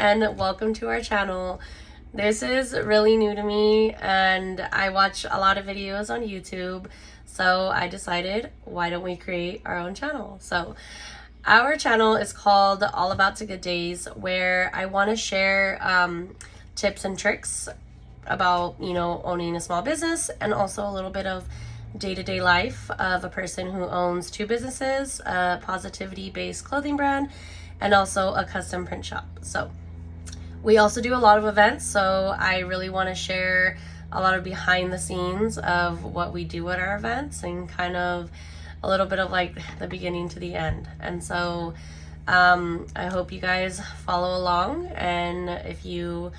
and welcome to our channel. This is really new to me and I watch a lot of videos on YouTube, so I decided, why don't we create our own channel? So our channel is called All About to Good Days, where I want to share tips and tricks about, owning a small business, and also a little bit of day-to-day life of a person who owns two businesses, a positivity-based clothing brand, and also a custom print shop. So we also do a lot of events, so I really want to share a lot of behind the scenes of what we do at our events and kind of a little bit of like the beginning to the end. And so I hope you guys follow along, and if you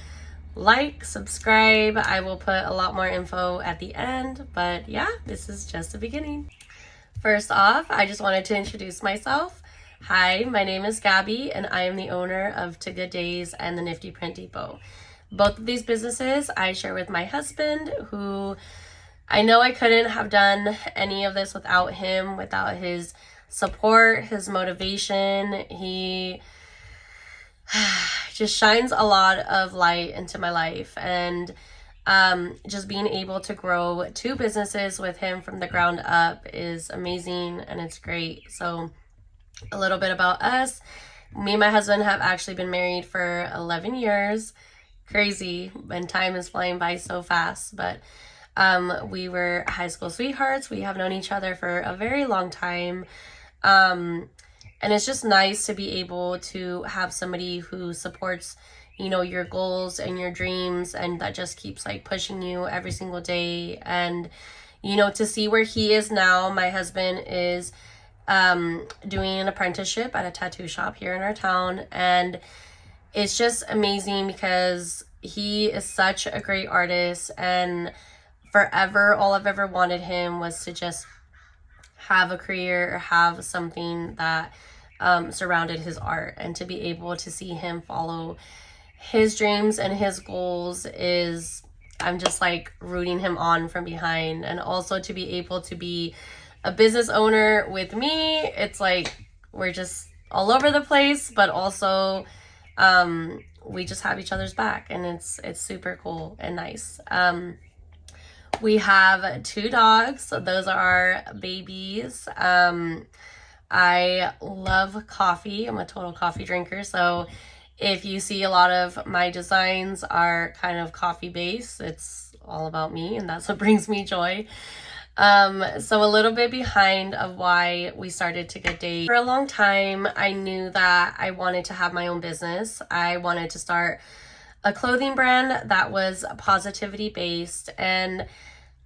like, subscribe, I will put a lot more info at the end. But yeah, this is just the beginning. First off, I just wanted to introduce myself. Hi, my name is Gabby, and I am the owner of To Good Days and the Nifty Print Depot. Both of these businesses I share with my husband, who I know I couldn't have done any of this without him, without his support, his motivation. He just shines a lot of light into my life, and just being able to grow two businesses with him from the ground up is amazing, and it's great. So a little bit about us. Me and my husband have actually been married for 11 years. Crazy, and time is flying by so fast. But we were high school sweethearts. We have known each other for a very long time. And it's just nice to be able to have somebody who supports, your goals and your dreams, and that just keeps like pushing you every single day. And, to see where he is now. My husband is doing an apprenticeship at a tattoo shop here in our town, and it's just amazing because he is such a great artist, and forever all I've ever wanted him was to just have a career or have something that surrounded his art, and to be able to see him follow his dreams and his goals is, I'm just like rooting him on from behind. And also to be able to be a business owner with me, it's like we're just all over the place, but also we just have each other's back, and it's super cool and nice. We have two dogs, so those are our babies. I love coffee. I'm a total coffee drinker, so if you see a lot of my designs are kind of coffee based, it's all about me, and that's what brings me joy. So a little bit behind of why we started To Good Days. For a long time, I knew that I wanted to have my own business. I wanted to start a clothing brand that was positivity based, and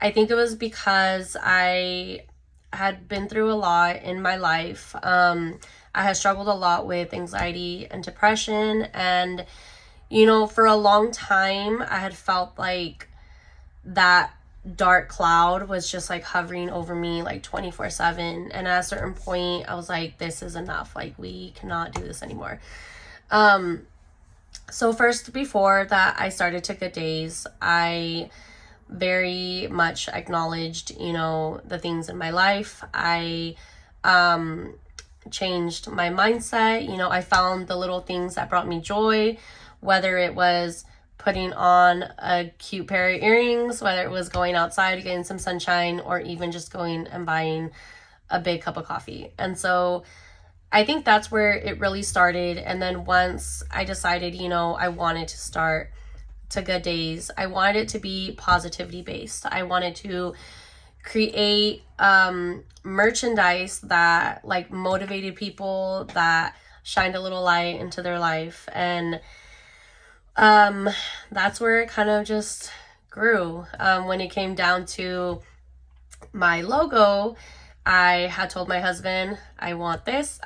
I think it was because I had been through a lot in my life. I had struggled a lot with anxiety and depression, and for a long time I had felt like that dark cloud was just like hovering over me like 24/7. And at a certain point I was like, this is enough, like we cannot do this anymore. So first, before that I started To Good Days, I very much acknowledged the things in my life. I changed my mindset. I found the little things that brought me joy, whether it was putting on a cute pair of earrings, whether it was going outside, getting some sunshine, or even just going and buying a big cup of coffee. And so I think that's where it really started. And then once I decided, I wanted to start To Good Days, I wanted it to be positivity based. I wanted to create merchandise that like motivated people, that shined a little light into their life. And that's where it kind of just grew. When it came down to my logo, I had told my husband, I want this,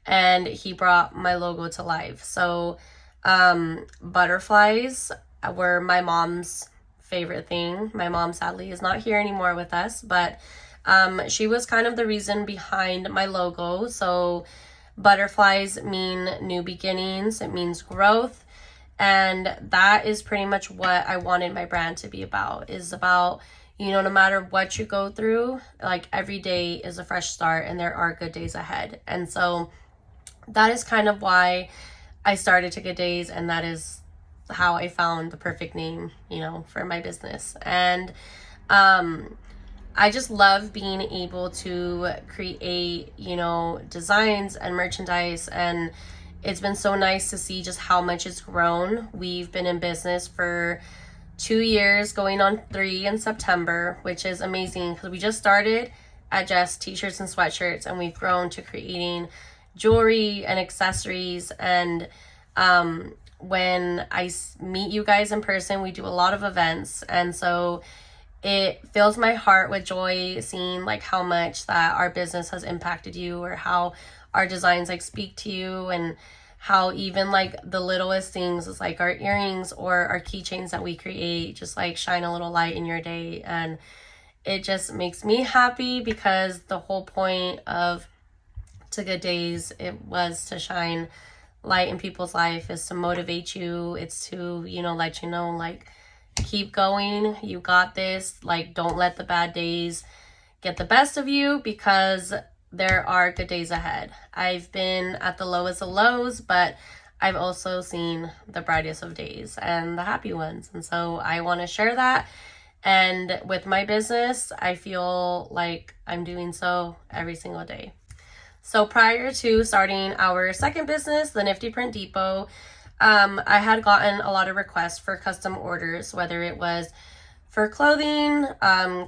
and he brought my logo to life. So butterflies were my mom's favorite thing. My mom sadly is not here anymore with us, but she was kind of the reason behind my logo. So butterflies mean new beginnings, it means growth. And that is pretty much what I wanted my brand to be about, is about, no matter what you go through, like every day is a fresh start and there are good days ahead. And so that is kind of why I started To Good Days, and that is how I found the perfect name, for my business. And I just love being able to create, designs and merchandise. And it's been so nice to see just how much it's grown. We've been in business for 2 years, going on 3 in September, which is amazing because we just started at just t-shirts and sweatshirts, and we've grown to creating jewelry and accessories. And when I meet you guys in person, we do a lot of events, and so it fills my heart with joy seeing like how much that our business has impacted you, or how our designs like speak to you, and how even like the littlest things is like our earrings or our keychains that we create just like shine a little light in your day. And it just makes me happy, because the whole point of To Good Days, it was to shine light in people's life, is to motivate you. It's to, let you know, like, keep going, you got this. Like, don't let the bad days get the best of you, because there are good days ahead. I've been at the lowest of lows, but I've also seen the brightest of days and the happy ones. And so I want to share that. And with my business, I feel like I'm doing so every single day. So prior to starting our second business, the Nifty Print Depot, I had gotten a lot of requests for custom orders, whether it was for clothing,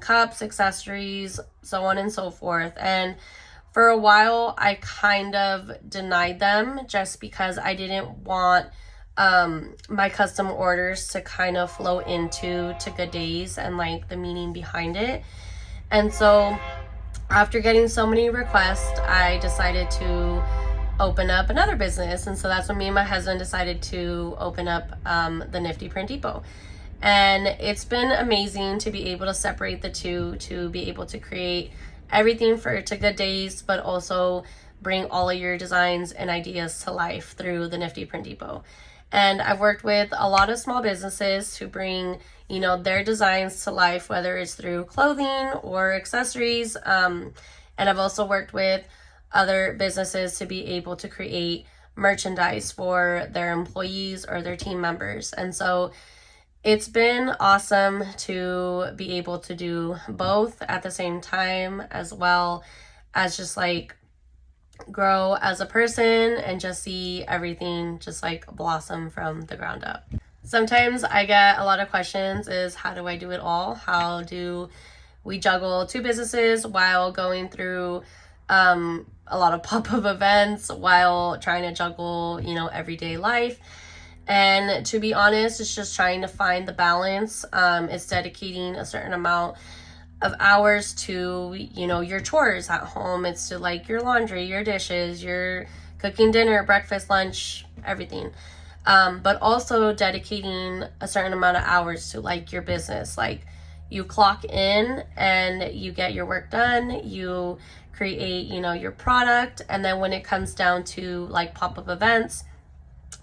cups, accessories, so on and so forth. And for a while, I kind of denied them just because I didn't want my custom orders to kind of flow into To Good Days and like the meaning behind it. And so after getting so many requests, I decided to open up another business. And so that's when me and my husband decided to open up the Nifty Print Depot. And it's been amazing to be able to separate the two, to be able to create everything for To Good Days, but also bring all of your designs and ideas to life through the Nifty Print Depot. And I've worked with a lot of small businesses to bring, their designs to life, whether it's through clothing or accessories. And I've also worked with other businesses to be able to create merchandise for their employees or their team members. And so it's been awesome to be able to do both at the same time, as well as just like grow as a person and just see everything just like blossom from the ground up. Sometimes I get a lot of questions is, how do I do it all? How do we juggle 2 businesses while going through a lot of pop-up events, while trying to juggle, everyday life? And to be honest, it's just trying to find the balance. It's dedicating a certain amount of hours to, your chores at home. It's to like your laundry, your dishes, your cooking dinner, breakfast, lunch, everything. But also dedicating a certain amount of hours to like your business. Like, you clock in and you get your work done, you create, your product. And then when it comes down to like pop-up events,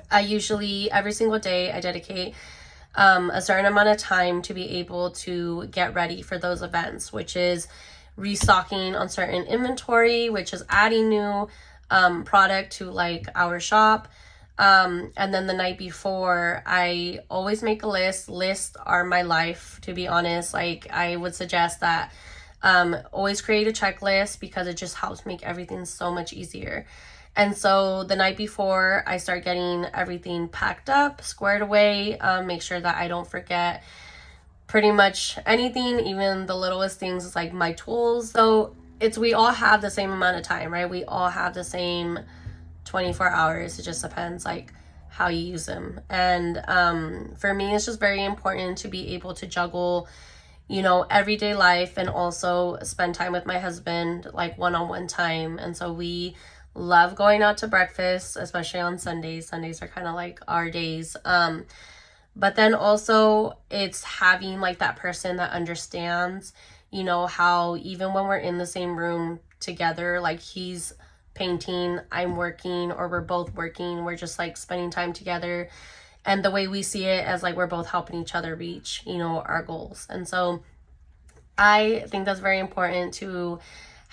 I usually every single day I dedicate a certain amount of time to be able to get ready for those events, which is restocking on certain inventory, which is adding new product to like our shop. And then the night before, I always make a list. Lists are my life, to be honest. Like, I would suggest that always create a checklist, because it just helps make everything so much easier. And so the night before, I start getting everything packed up, squared away, make sure that I don't forget pretty much anything, even the littlest things is like my tools. So we all have the same amount of time, right? We all have the same 24 hours. It just depends like how you use them. And for me, it's just very important to be able to juggle, everyday life, and also spend time with my husband, like one-on-one time. And so we love going out to breakfast, especially on Sundays. Sundays are kind of like our days. But then also it's having like that person that understands, how even when we're in the same room together, like he's painting, I'm working, or we're both working, we're just like spending time together. And the way we see it as like we're both helping each other reach, our goals. And so I think that's very important, to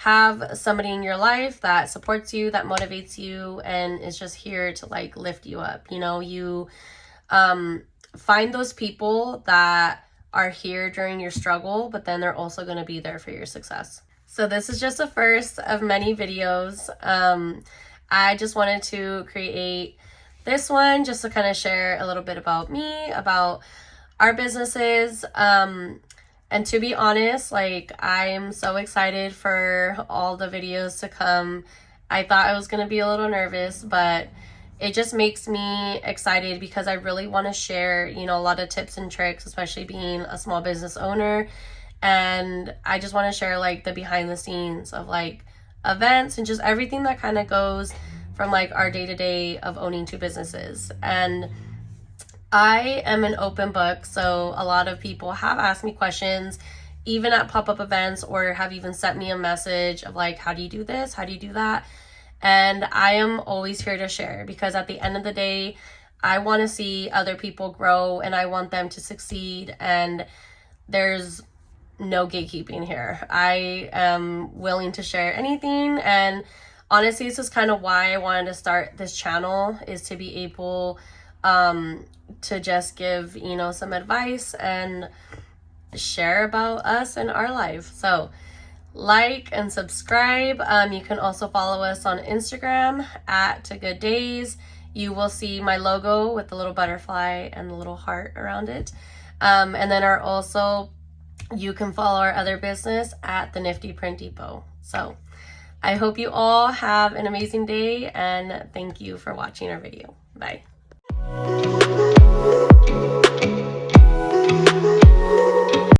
have somebody in your life that supports you, that motivates you, and is just here to like lift you up. You know, you find those people that are here during your struggle, but then they're also going to be there for your success. So this is just the first of many videos. I just wanted to create this one just to kind of share a little bit about me, about our businesses. And to be honest, like, I'm so excited for all the videos to come. I thought I was going to be a little nervous, but it just makes me excited because I really want to share, you know, a lot of tips and tricks, especially being a small business owner. And I just want to share like the behind the scenes of like events and just everything that kind of goes from like our day-to-day of owning two businesses. And I am an open book, so a lot of people have asked me questions, even at pop-up events, or have even sent me a message of like, how do you do this? How do you do that? And I am always here to share, because at the end of the day, I want to see other people grow and I want them to succeed, and there's no gatekeeping here. I am willing to share anything, and honestly, this is kind of why I wanted to start this channel, is to be able to just give, you know, some advice and share about us and our life. So like and subscribe. You can also follow us on Instagram at To Good Days. You will see my logo with the little butterfly and the little heart around it. And then you can follow our other business at The Nifty Print Depot. So I hope you all have an amazing day, and thank you for watching our video. Bye.